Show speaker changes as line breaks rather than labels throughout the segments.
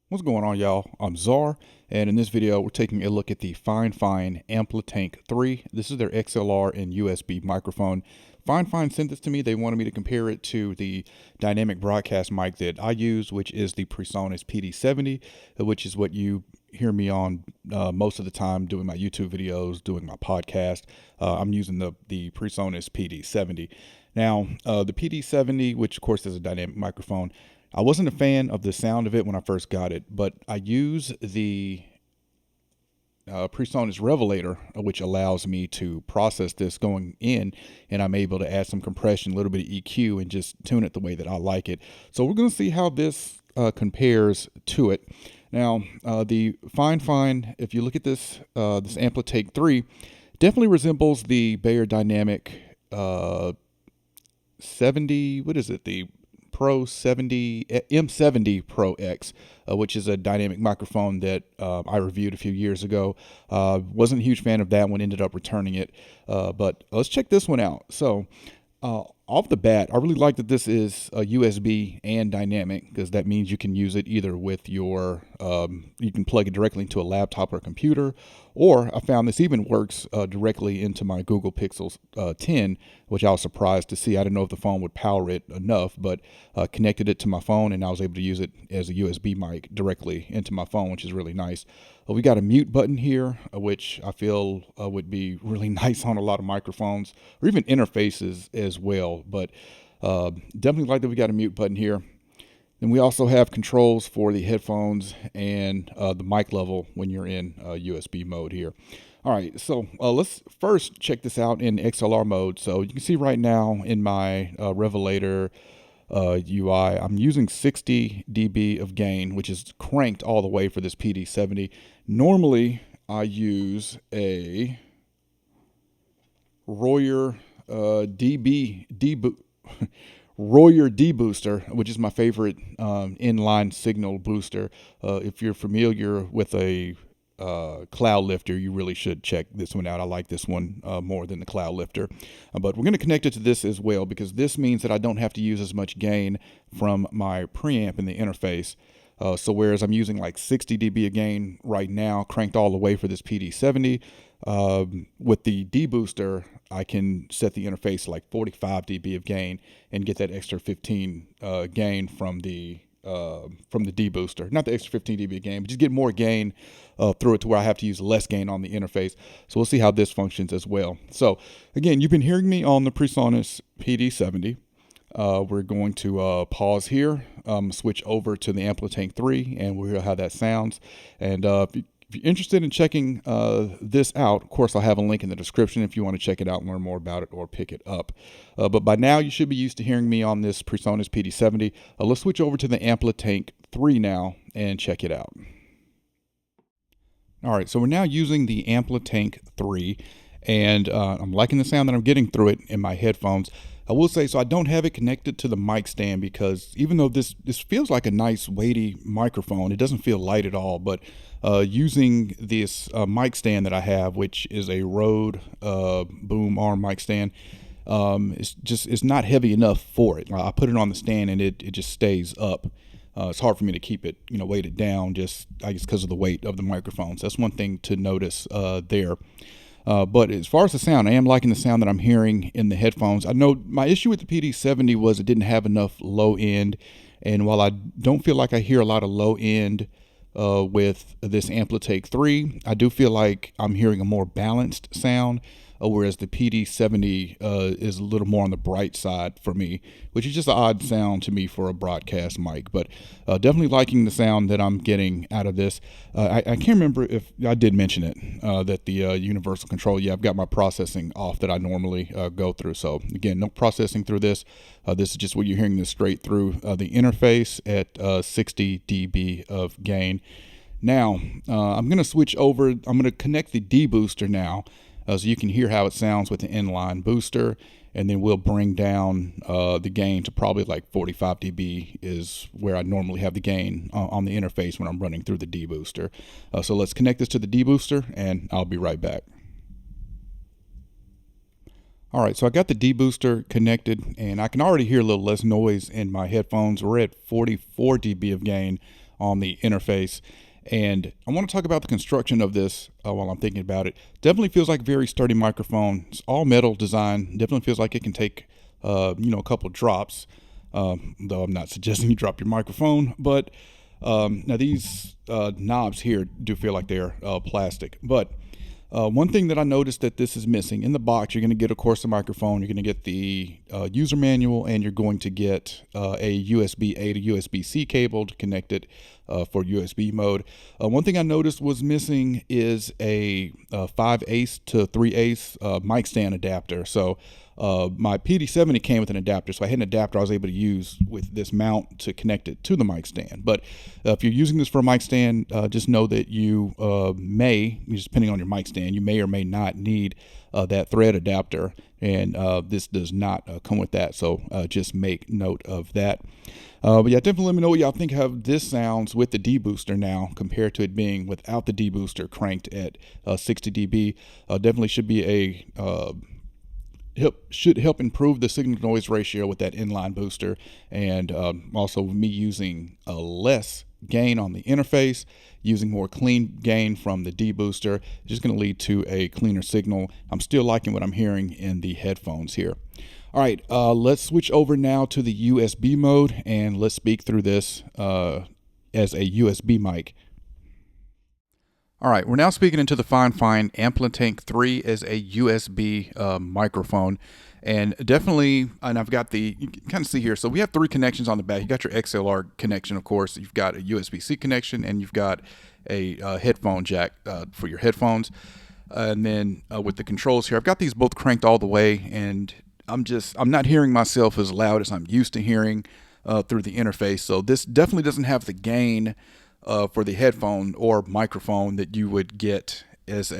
What's going on, y'all? I'm Czar, and in this video we're taking a look at the Fifine Amplitank 3. This is their XLR and USB microphone. Fifine sent this to me. They wanted me to compare it to the dynamic broadcast mic that I use, which is the PreSonus PD70, which is what you hear me on most of the time doing my YouTube videos, doing my podcast. I'm using the PreSonus PD70. Now, the PD70, which of course is a dynamic microphone, I wasn't a fan of the sound of it when I first got it, but I use the PreSonus Revelator, which allows me to process this going in, and I'm able to add some compression, a little bit of EQ, and just tune it the way that I like it. So we're going to see how this compares to it. Now, the Fifine, if you look at this, this Amplitank 3, definitely resembles the Bayer Dynamic 70, what is it, the Pro 70 M70 Pro X, which is a dynamic microphone that I reviewed a few years ago. Wasn't a huge fan of that one, ended up returning it, but let's check this one out. So off the bat, I really like that this is a USB and dynamic, because that means you can use it either with your you can plug it directly into a laptop or a computer, or I found this even works directly into my Google Pixel 10, which I was surprised to see. I didn't know if the phone would power it enough, but connected it to my phone, and I was able to use it as a USB mic directly into my phone, which is really nice. We got a mute button here, which I feel would be really nice on a lot of microphones, or even interfaces as well. But definitely like that we got a mute button here. Then we also have controls for the headphones and the mic level when you're in USB mode here. All right, so let's first check this out in XLR mode. So you can see right now in my Revelator UI, I'm using 60 dB of gain, which is cranked all the way for this PD70. Normally, I use a Royer Royer D booster, which is my favorite inline signal booster. If you're familiar with a cloud lifter, you really should check this one out. I like this one more than the cloud lifter, but we're going to connect it to this as well, because this means that I don't have to use as much gain from my preamp in the interface. So whereas I'm using like 60 dB of gain right now, cranked all the way for this PD70, with the D booster, I can set the interface to like 45 dB of gain and get that extra 15 gain from the D booster. Not the extra 15 dB gain, but just get more gain through it to where I have to use less gain on the interface. So we'll see how this functions as well. So again, you've been hearing me on the PreSonus PD70. We're going to pause here, switch over to the Amplitank 3, and we'll hear how that sounds. And if you're interested in checking this out, of course, I'll have a link in the description if you want to check it out and learn more about it or pick it up. But by now, you should be used to hearing me on this PreSonus PD70. Let's switch over to the Amplitank 3 now and check it out. All right, so we're now using the Amplitank 3, and I'm liking the sound that I'm getting through it in my headphones. I will say, so I don't have it connected to the mic stand, because even though this feels like a nice weighty microphone, it doesn't feel light at all. But using this mic stand that I have, which is a Rode boom arm mic stand, it's not heavy enough for it. I put it on the stand and it just stays up. It's hard for me to keep it, weighted down, just I guess because of the weight of the microphones. That's one thing to notice there. But as far as the sound, I am liking the sound that I'm hearing in the headphones. I know my issue with the PD70 was it didn't have enough low end. And while I don't feel like I hear a lot of low end with this Amplitank 3, I do feel like I'm hearing a more balanced sound. Whereas the PD70 is a little more on the bright side for me, which is just an odd sound to me for a broadcast mic. But definitely liking the sound that I'm getting out of this. I can't remember if I did mention it, that the universal control, I've got my processing off that I normally go through. So again, no processing through this. This is just what you're hearing this straight through the interface at 60 dB of gain. Now, I'm going to switch over. I'm going to connect the D booster now. So you can hear how it sounds with the inline booster, and then we'll bring down the gain to probably like 45 dB is where I normally have the gain on the interface when I'm running through the D booster. So let's connect this to the D booster, and I'll be right back. All right, so I got the D booster connected, and I can already hear a little less noise in my headphones. We're at 44 dB of gain on the interface. And I want to talk about the construction of this while I'm thinking about it. Definitely feels like a very sturdy microphone. It's all metal design. Definitely feels like it can take, a couple drops. Though I'm not suggesting you drop your microphone. But now these knobs here do feel like they're plastic. But one thing that I noticed that this is missing in the box, you're going to get, of course, the microphone. You're going to get the user manual, and you're going to get a USB-A to USB-C cable to connect it for USB mode. One thing I noticed was missing is a 5/8 to 3/8 mic stand adapter. So my PD70 came with an adapter, so I had an adapter I was able to use with this mount to connect it to the mic stand. But if you're using this for a mic stand, just know that you may, just depending on your mic stand, you may or may not need that thread adapter, and this does not come with that, so just make note of that. But yeah, definitely let me know what y'all think how this sounds with the debooster now compared to it being without the debooster cranked at 60 dB. Definitely should be a should help improve the signal to noise ratio with that inline booster, and also me using less gain on the interface, using more clean gain from the debooster, is just going to lead to a cleaner signal. I'm still liking what I'm hearing in the headphones here. All right, let's switch over now to the USB mode, and let's speak through this as a USB mic. All right, we're now speaking into the Fifine Amplitank 3 as a USB microphone. And definitely, and I've got you can kind of see here, so we have 3 connections on the back. You got your XLR connection, of course. You've got a USB-C connection, and you've got a headphone jack for your headphones. And then with the controls here, I've got these both cranked all the way, and I'm not hearing myself as loud as I'm used to hearing through the interface. So this definitely doesn't have the gain for the headphone or microphone that you would get as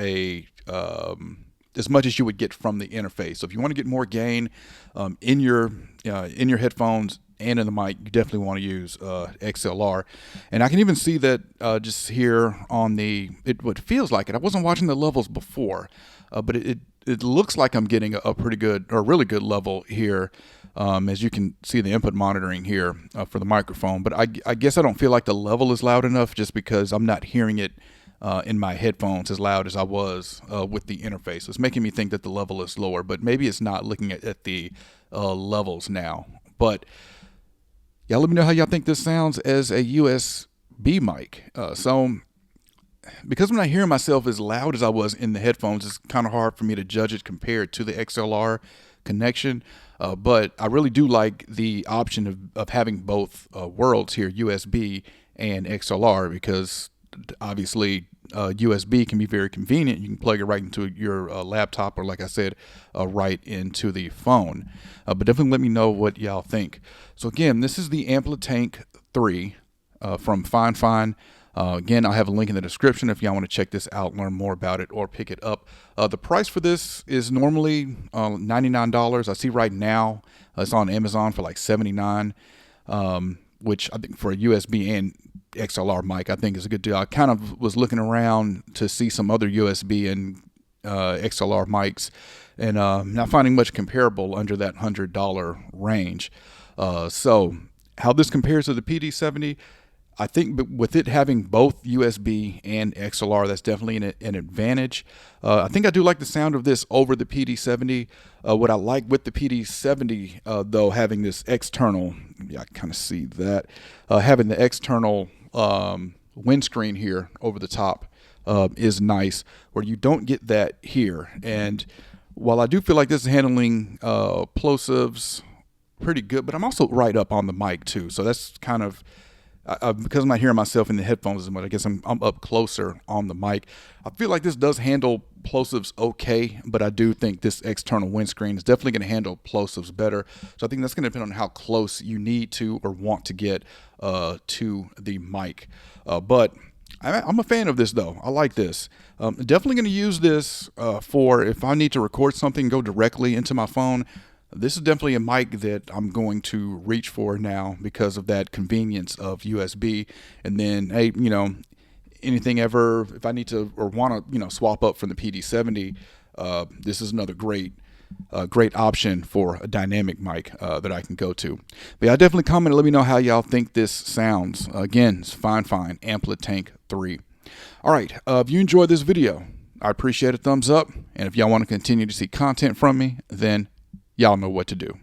much as you would get from the interface. So if you want to get more gain in your headphones and in the mic, you definitely want to use XLR. And I can even see that just here on what feels like it. I wasn't watching the levels before, but it looks like I'm getting a pretty good or really good level here. As you can see the input monitoring here for the microphone. But I guess I don't feel like the level is loud enough just because I'm not hearing it in my headphones as loud as I was with the interface. So it's making me think that the level is lower, but maybe it's not looking at the levels now. But yeah, let me know how y'all think this sounds as a USB mic. So because I'm not hearing myself as loud as I was in the headphones, it's kind of hard for me to judge it compared to the XLR connection. But I really do like the option of having both worlds here, USB and XLR, because obviously USB can be very convenient. You can plug it right into your laptop, or like I said, right into the phone. But definitely let me know what y'all think. So again, this is the Amplitank 3 from Fifine. Again, I'll have a link in the description if y'all want to check this out, learn more about it, or pick it up. The price for this is normally $99. I see right now it's on Amazon for like $79, which I think for a USB and XLR mic, I think is a good deal. I kind of was looking around to see some other USB and XLR mics, and not finding much comparable under that $100 range. So how this compares to the PD70, I think with it having both USB and XLR, that's definitely an advantage. I think I do like the sound of this over the PD70. What I like with the PD70, though, having this external, I kind of see that, having the external windscreen here over the top is nice, where you don't get that here. And while I do feel like this is handling plosives pretty good, but I'm also right up on the mic too. So that's kind of, because I'm not hearing myself in the headphones as much, I guess I'm up closer on the mic. I feel like this does handle plosives okay, but I do think this external windscreen is definitely going to handle plosives better. So I think that's going to depend on how close you need to or want to get to the mic. But I'm a fan of this, though. I like this. Definitely going to use this for if I need to record something, go directly into my phone. This is definitely a mic that I'm going to reach for now because of that convenience of USB. And then, hey, anything ever, if I need to or want to, swap up from the PD70, this is another great a great option for a dynamic mic that I can go to. But yeah, definitely comment and let me know how y'all think this sounds. Again, it's Fifine Amplitank 3. All right, if you enjoyed this video, I appreciate a thumbs up. And if y'all want to continue to see content from me, then y'all know what to do.